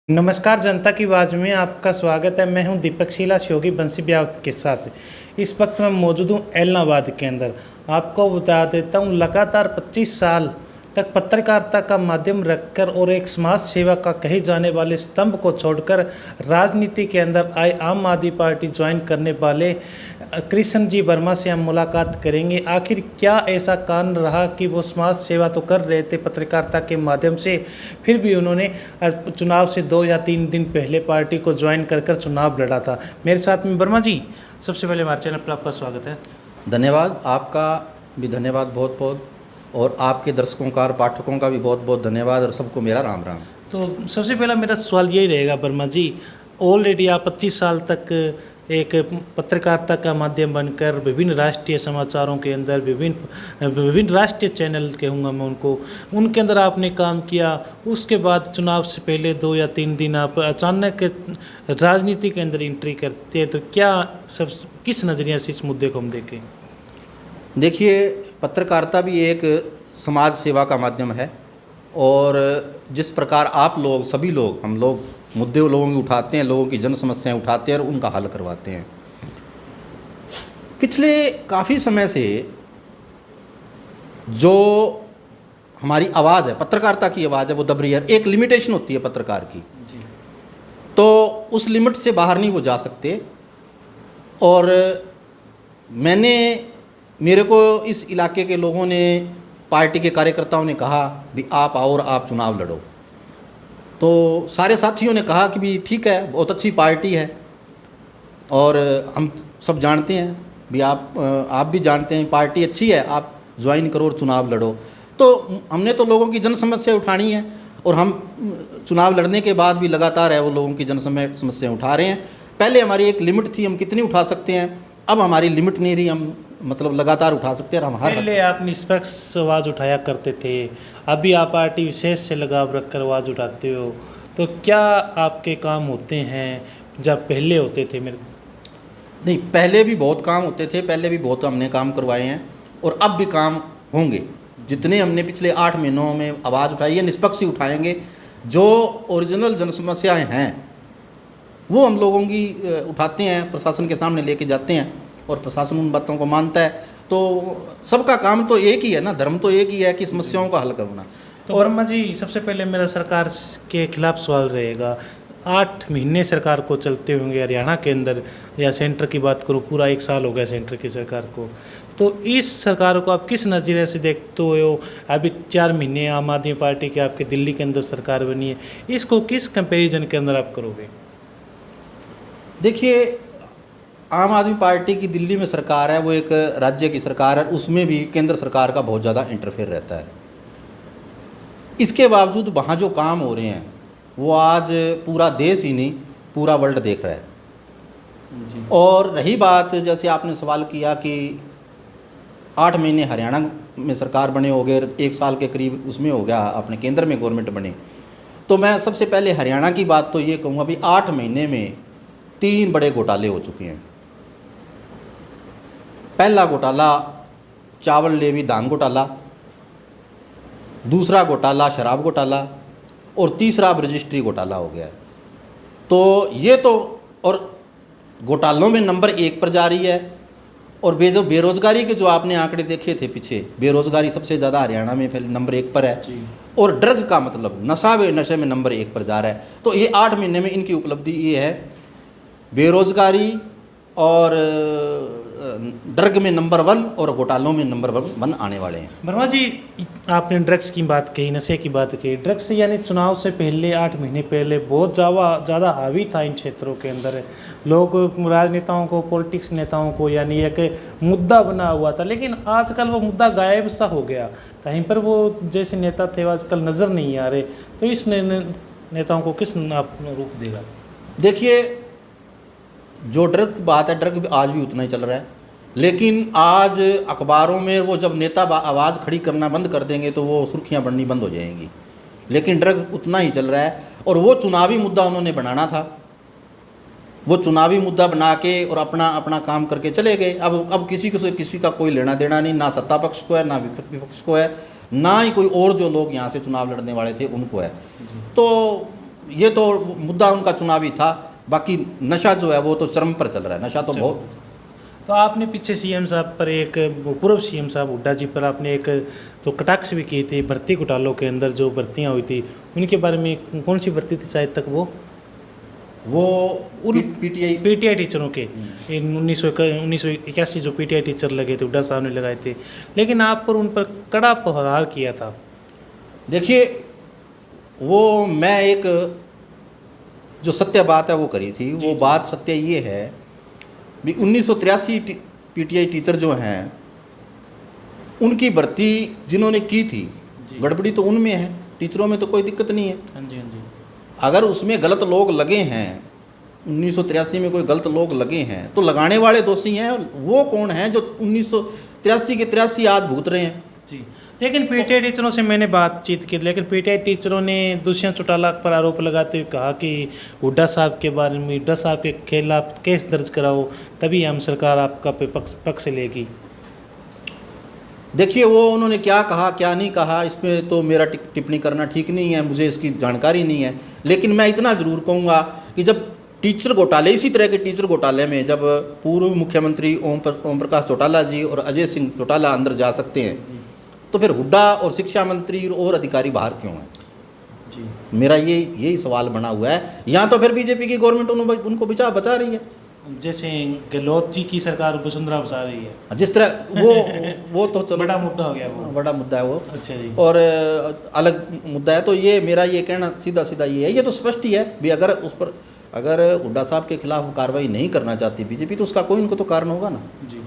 नमस्कार, जनता की आवाज़ में आपका स्वागत है। मैं हूं दीपक शीला योगी बंसी ब्यावत के साथ। इस वक्त मैं मौजूद हूं एलनाबाद के अंदर। आपको बता देता हूं, लगातार 25 साल तक पत्रकारिता का माध्यम रखकर और एक समाज सेवा का कहे जाने वाले स्तंभ को छोड़कर राजनीति के अंदर आए आम आदमी पार्टी ज्वाइन करने वाले कृष्ण जी वर्मा से हम मुलाकात करेंगे। आखिर क्या ऐसा कारण रहा कि वो समाज सेवा तो कर रहे थे पत्रकारिता के माध्यम से, फिर भी उन्होंने चुनाव से 2 या 3 दिन पहले पार्टी को ज्वाइन कर चुनाव लड़ा था। मेरे साथ में वर्मा जी, सबसे पहले हमारे चैनल पर आपका स्वागत है। धन्यवाद, आपका भी धन्यवाद बहुत बहुत, और आपके दर्शकों का और पाठकों का भी बहुत बहुत धन्यवाद, और सबको मेरा राम राम। तो सबसे पहला मेरा सवाल यही रहेगा वर्मा जी, ऑलरेडी आप 25 साल तक एक पत्रकारिता का माध्यम बनकर विभिन्न राष्ट्रीय समाचारों के अंदर विभिन्न राष्ट्रीय चैनल कहूँगा मैं उनको, उनके अंदर आपने काम किया। उसके बाद चुनाव से पहले 2 या 3 दिन आप अचानक राजनीति के अंदर एंट्री करते हैं, तो क्या सब किस नज़रिए से इस मुद्दे को हम देखें? देखिए, पत्रकारिता भी एक समाज सेवा का माध्यम है, और जिस प्रकार आप लोग सभी लोग हम लोग मुद्दे लोगों के उठाते हैं, लोगों की जन समस्याएं उठाते हैं और उनका हल करवाते हैं। पिछले काफ़ी समय से जो हमारी आवाज़ है, पत्रकारिता की आवाज़ है, वो दब रही है। एक लिमिटेशन होती है पत्रकार की जी। तो उस लिमिट से बाहर नहीं वो जा सकते, और मेरे को इस इलाके के लोगों ने, पार्टी के कार्यकर्ताओं ने कहा भी आप आओ और आप चुनाव लड़ो। तो सारे साथियों ने कहा कि भी ठीक है, बहुत अच्छी पार्टी है, और हम सब जानते हैं भी आप भी जानते हैं पार्टी अच्छी है, आप ज्वाइन करो और चुनाव लड़ो। तो हमने तो लोगों की जन समस्या उठानी है, और हम चुनाव लड़ने के बाद भी लगातार है वो लोगों की जन समस्या उठा रहे हैं। पहले हमारी एक लिमिट थी, हम कितनी उठा सकते हैं, अब हमारी लिमिट नहीं रही, हम मतलब लगातार उठा सकते हैं। हम पहले आप निष्पक्ष आवाज़ उठाया करते थे, अभी आप पार्टी विशेष से लगाव रखकर आवाज़ उठाते हो, तो क्या आपके काम होते हैं जब पहले होते थे? मेरे नहीं, पहले भी बहुत काम होते थे, पहले भी बहुत हमने काम करवाए हैं, और अब भी काम होंगे। जितने हमने पिछले 8 महीनों में आवाज़ उठाई है, निष्पक्ष ही उठाएंगे। जो ओरिजिनल जन समस्याएँ हैं वो हम लोगों की उठाते हैं, प्रशासन के सामने लेके जाते हैं, और प्रशासन उन बातों को मानता है। तो सबका काम तो एक ही है ना, धर्म तो एक ही है कि समस्याओं का हल करना। तो वर्मा जी, सबसे पहले मेरा सरकार के खिलाफ सवाल रहेगा। 8 महीने सरकार को चलते होंगे हरियाणा के अंदर, या सेंटर की बात करूँ, पूरा 1 साल हो गया सेंटर की सरकार को। तो इस सरकार को आप किस नज़रिए से देखते हो? अभी 4 महीने आम आदमी पार्टी के आपके दिल्ली के अंदर सरकार बनी है, इसको किस कंपेरिजन के अंदर आप करोगे? देखिए, आम आदमी पार्टी की दिल्ली में सरकार है, वो एक राज्य की सरकार है, उसमें भी केंद्र सरकार का बहुत ज़्यादा इंटरफेयर रहता है। इसके बावजूद वहाँ जो काम हो रहे हैं वो आज पूरा देश ही नहीं, पूरा वर्ल्ड देख रहा है जी। और रही बात, जैसे आपने सवाल किया कि 8 महीने हरियाणा में सरकार बने हो गए, 1 साल के करीब उसमें हो गया अपने केंद्र में गवर्नमेंट बने, तो मैं सबसे पहले हरियाणा की बात तो ये कहूँगा भी 8 महीने में 3 बड़े घोटाले हो चुके हैं। पहला घोटाला चावल लेवी धान घोटाला, दूसरा घोटाला शराब घोटाला, और तीसरा अब रजिस्ट्री घोटाला हो गया है। तो ये तो, और घोटालों में नंबर 1 पर जा रही है। और बेरोज़गारी के जो आपने आंकड़े देखे थे पीछे, बेरोज़गारी सबसे ज़्यादा हरियाणा में नंबर 1 पर है, और ड्रग का मतलब नशे में नंबर 1 पर जा रहा है। तो ये 8 महीने में इनकी उपलब्धि ये है, बेरोज़गारी और ड्रग में नंबर 1 और घोटालों में नंबर 1 आने वाले हैं। वर्मा जी, आपने ड्रग्स की बात कही, नशे की बात कही। ड्रग्स यानी चुनाव से पहले 8 महीने पहले बहुत ज़्यादा हावी था इन क्षेत्रों के अंदर। लोग, राजनेताओं को, पॉलिटिक्स नेताओं को यानी एक मुद्दा बना हुआ था, लेकिन आजकल वो मुद्दा गायब सा हो गया। कहीं पर वो जैसे नेता थे आजकल नज़र नहीं आ रहे। तो इस नेताओं को किस आप रूप देगा? देखिए, जो ड्रग की बात है, ड्रग आज भी उतना ही चल रहा है, लेकिन आज अखबारों में वो जब नेता आवाज़ खड़ी करना बंद कर देंगे तो वो सुर्खियां बननी बंद हो जाएंगी, लेकिन ड्रग उतना ही चल रहा है। और वो चुनावी मुद्दा उन्होंने बनाना था, वो चुनावी मुद्दा बना के और अपना काम करके चले गए। अब किसी का कोई लेना देना नहीं, ना सत्ता पक्ष को है, ना विपक्ष को है, ना ही कोई और जो लोग यहाँ से चुनाव लड़ने वाले थे उनको है। तो ये तो मुद्दा उनका चुनावी था। बाकी नशा जो है वो तो चरम पर चल रहा है, नशा तो बहुत। तो आपने पीछे सीएम साहब पर एक, पूर्व सीएम साहब हुड्डा जी पर आपने एक तो कटाक्ष भी की थी भर्ती घोटालों के अंदर, जो भर्तियां हुई थी उनके बारे में। कौन सी भर्ती थी शायद तक वो पीटीआई टीचरों के 1981 जो पीटीआई टीचर लगे थे, हुड्डा साहब ने लगाए थे, लेकिन आप पर उन पर कड़ा प्रहार किया था। देखिए, वो मैं एक जो सत्य बात है वो करी थी। वो बात सत्य ये है भी 1983 पीटीआई टीचर जो हैं उनकी भर्ती जिन्होंने की थी, गड़बड़ी तो उनमें है, टीचरों में तो कोई दिक्कत नहीं है। हाँ जी, हाँ जी। अगर उसमें गलत लोग लगे हैं, 1983 में कोई गलत लोग लगे हैं, तो लगाने वाले दोषी हैं। वो कौन हैं जो 1983 के 83 आज भुगत रहे हैं? जी, लेकिन पीटीआई टीचरों से मैंने बातचीत की, लेकिन पीटीआई टीचरों ने दुष्यंत चौटाला पर आरोप लगाते हुए कहा कि हुड्डा साहब के बारे में, हुड्डा साहब के खिलाफ केस दर्ज कराओ, तभी हम सरकार आपका पक्ष लेगी। देखिए, वो उन्होंने क्या कहा क्या नहीं कहा इसमें तो मेरा टिप्पणी करना ठीक नहीं है, मुझे इसकी जानकारी नहीं है। लेकिन मैं इतना ज़रूर कहूँगा कि जब टीचर घोटाले, इसी तरह के टीचर घोटाले में जब पूर्व मुख्यमंत्री ओम प्रकाश चौटाला जी और अजय सिंह चौटाला अंदर जा सकते हैं, तो फिर हुड्डा और शिक्षा मंत्री और अधिकारी बाहर क्यों हैं? जी, मेरा यही सवाल बना हुआ है। यहाँ तो फिर बीजेपी की गवर्नमेंट उनको बचा रही है, जैसे गहलोत जी की सरकार वसुंधरा बचा रही है। जिस तरह वो तो चलो बड़ा मुद्दा हो गया, वो बड़ा मुद्दा है वो। अच्छा जी। और अलग मुद्दा है। तो ये मेरा ये कहना सीधा ये है, ये तो स्पष्ट ही है भी अगर हुड्डा साहब के खिलाफ कार्रवाई नहीं करना चाहती बीजेपी, तो उसका कोई उनको तो कारण होगा ना। जी,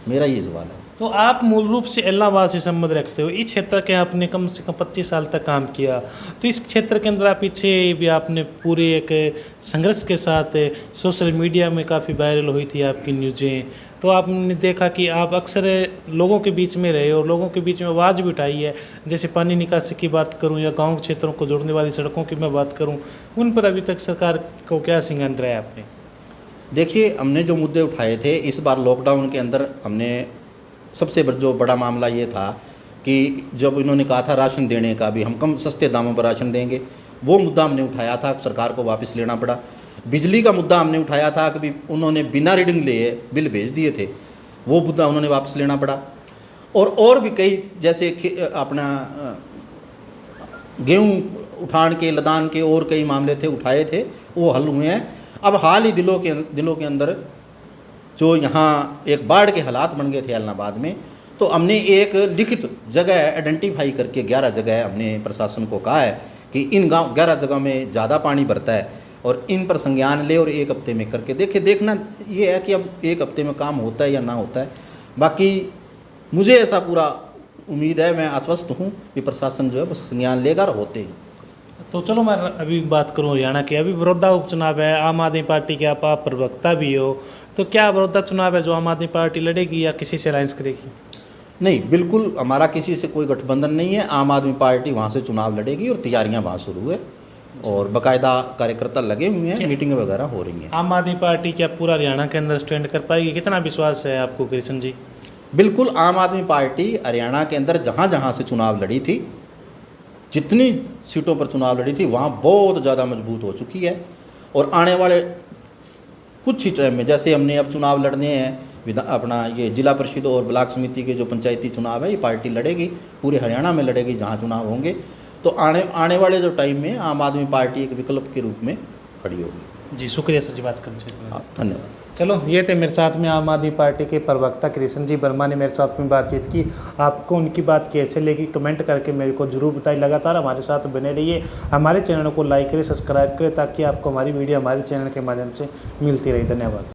मेरा ये सवाल है। तो आप मूल रूप से इलाहाबाद से संबंध रखते हो, इस क्षेत्र के आपने कम से कम 25 साल तक काम किया, तो इस क्षेत्र के अंदर आप पीछे भी आपने पूरे एक संघर्ष के साथ सोशल मीडिया में काफ़ी वायरल हुई थी आपकी न्यूज़ें, तो आपने देखा कि आप अक्सर लोगों के बीच में रहे और लोगों के बीच में आवाज़ भी उठाई है। जैसे पानी निकासी की बात करूं या गांव क्षेत्रों को जोड़ने वाली सड़कों की मैं बात करूं, उन पर अभी तक सरकार को क्या सिंगान रहा है आपने? देखिए, हमने जो मुद्दे उठाए थे इस बार लॉकडाउन के अंदर, हमने सबसे जो बड़ा मामला ये था कि जब इन्होंने कहा था राशन देने का भी, हम कम सस्ते दामों पर राशन देंगे, वो मुद्दा हमने उठाया था, सरकार को वापस लेना पड़ा। बिजली का मुद्दा हमने उठाया था कि उन्होंने बिना रीडिंग लिए बिल भेज दिए थे, वो मुद्दा उन्होंने वापस लेना पड़ा। और भी कई, जैसे अपना गेहूँ उठान के, लदान के और कई मामले थे, उठाए थे, वो हल हुए हैं। अब हाल ही दिनों के अंदर जो यहाँ एक बाढ़ के हालात बन गए थे इलाहाबाद में, तो हमने एक लिखित जगह आइडेंटिफाई करके 11 जगह हमने प्रशासन को कहा है कि इन 11 जगह में ज़्यादा पानी भरता है और इन पर संज्ञान ले और 1 हफ्ते में करके देखना ये है कि अब 1 हफ्ते में काम होता है या ना होता है। बाकी मुझे ऐसा पूरा उम्मीद है, मैं आश्वस्त हूँ कि प्रशासन जो है वो संज्ञान लेगा और होते हैं। तो चलो मैं अभी बात करूं हरियाणा की, अभी बड़ौदा उपचुनाव है, आम आदमी पार्टी के आप प्रवक्ता भी हो, तो क्या बड़ौदा चुनाव है जो आम आदमी पार्टी लड़ेगी या किसी से अलायंस करेगी? नहीं, बिल्कुल हमारा किसी से कोई गठबंधन नहीं है। आम आदमी पार्टी वहाँ से चुनाव लड़ेगी और तैयारियाँ वहाँ शुरू है और बाकायदा कार्यकर्ता लगे हुए हैं, मीटिंगें वगैरह हो रही हैं। आम आदमी पार्टी क्या पूरा हरियाणा के अंदर स्टैंड कर पाएगी? कितना विश्वास है आपको कृष्ण जी? बिल्कुल, आम आदमी पार्टी हरियाणा के अंदर जहाँ जहाँ से चुनाव लड़ी थी, जितनी सीटों पर चुनाव लड़ी थी, वहाँ बहुत ज़्यादा मजबूत हो चुकी है। और आने वाले कुछ ही टाइम में, जैसे हमने अब चुनाव लड़ने हैं अपना ये जिला परिषद और ब्लॉक समिति के जो पंचायती चुनाव है, ये पार्टी लड़ेगी, पूरे हरियाणा में लड़ेगी जहाँ चुनाव होंगे। तो आने वाले जो टाइम में आम आदमी पार्टी एक विकल्प के रूप में खड़ी होगी। जी, शुक्रिया सर जी बात करने के लिए। धन्यवाद। चलो, ये थे मेरे साथ में आम आदमी पार्टी के प्रवक्ता कृष्ण जी वर्मा ने मेरे साथ में बातचीत की। आपको उनकी बात कैसे लगी कमेंट करके मेरे को जरूर बताइए। लगातार हमारे साथ बने रहिए, हमारे चैनल को लाइक करें, सब्सक्राइब करें, ताकि आपको हमारी वीडियो हमारे चैनल के माध्यम से मिलती रहे। धन्यवाद।